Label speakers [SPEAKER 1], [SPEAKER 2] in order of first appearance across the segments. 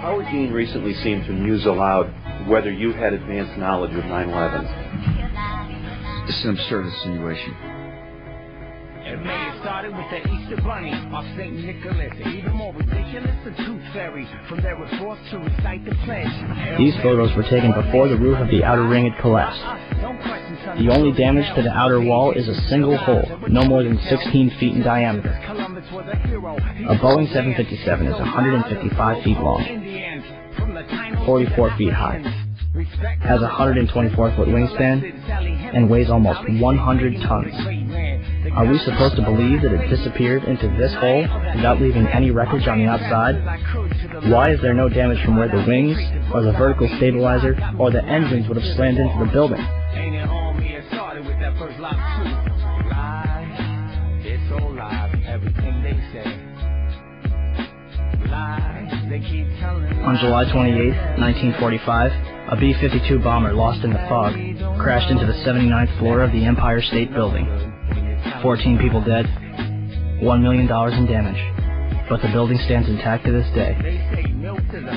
[SPEAKER 1] Howard Dean recently seemed to muse aloud whether you had advanced knowledge of 9/11.
[SPEAKER 2] This is an absurd insinuation.
[SPEAKER 3] It may have started with the Easter Bunny or St. Nicholas. Even more ridiculous, the Tooth Fairy. From there was forced to recite the pledge.
[SPEAKER 4] These photos were taken before the roof of the outer ring had collapsed. The only damage to the outer wall is a single hole, no more than 16 feet in diameter. A Boeing 757 is 155 feet long, 44 feet high, has a 124-foot wingspan, and weighs almost 100 tons. Are we supposed to believe that it disappeared into this hole without leaving any wreckage on the outside? Why is there no damage from where the wings, or the vertical stabilizer, or the engines would have slammed into the building? On July 28, 1945, a B-52 bomber lost in the fog crashed into the 79th floor of the Empire State Building. 14 people dead, $1 million in damage, but the building stands intact to this day.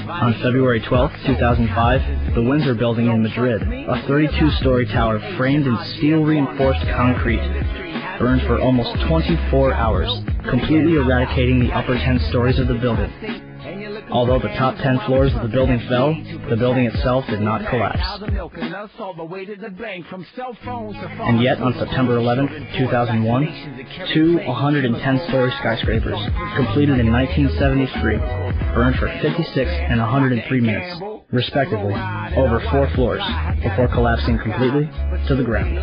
[SPEAKER 4] On February 12, 2005, the Windsor Building in Madrid, a 32-story tower framed in steel-reinforced concrete, burned for almost 24 hours, completely eradicating the upper 10 stories of the building. Although the top 10 floors of the building fell, the building itself did not collapse. And yet, on September 11, 2001, two 110-story skyscrapers, completed in 1973, burned for 56 and 103 minutes, respectively, over 4 floors, before collapsing completely to the ground.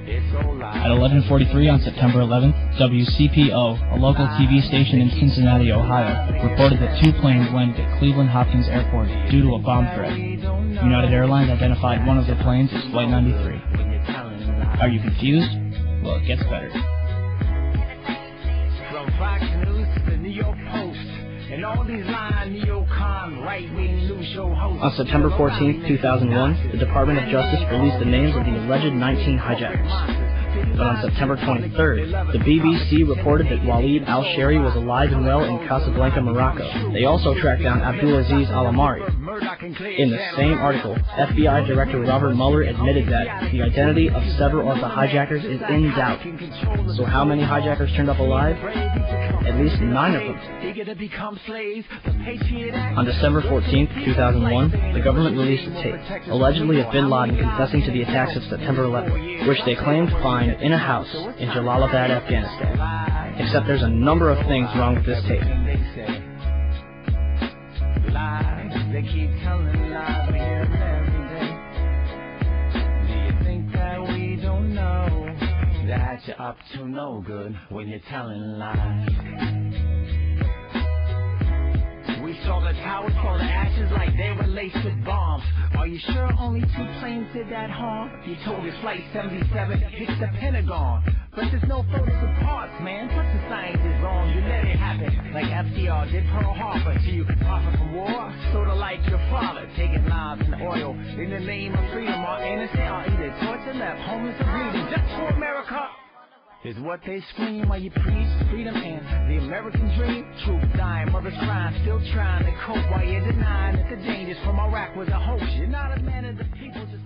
[SPEAKER 5] At 11:43 on September 11th, WCPO, a local TV station in Cincinnati, Ohio, reported that 2 planes landed at Cleveland Hopkins Airport due to a bomb threat. United Airlines identified one of the planes as Flight 93. Are you confused? Well, it gets better.
[SPEAKER 3] From Fox News to the New York Post, and all these lying neocon right-wing news show hosts.
[SPEAKER 4] On September 14, 2001, the Department of Justice released the names of the alleged 19 hijackers. But on September 23rd, the BBC reported that Walid al-Shari was alive and well in Casablanca, Morocco. They also tracked down Abdulaziz al-Amari. In the same article, FBI Director Robert Mueller admitted that the identity of several of the hijackers is in doubt. So how many hijackers turned up alive? At least 9 of them. On December 14, 2001, the government released a tape, allegedly of bin Laden confessing to the attacks of September 11th, which they claimed to find in a house in Jalalabad, Afghanistan. Except there's a number of things wrong with this tape.
[SPEAKER 3] They keep telling lies, we hear them every day. Do you think that we don't know that you're up to no good when you're telling lies? We saw the towers fall to ashes like they were laced with bombs. Are you sure only 2 planes did that harm? You told us Flight 77 hit the Pentagon. But there's no photos of parts, man. Plus the science is wrong. You let it happen like FDR did Pearl Harbor. So you profit from war, sorta like your father, taking lives and oil in the name of freedom. Our innocent are either tortured, left homeless, or bleeding. Just for America is what they scream while you preach freedom and the American dream. Troops dying, mothers crying, still trying to cope while you're denying that the dangers from Iraq was a hoax. You're not a man of the people, just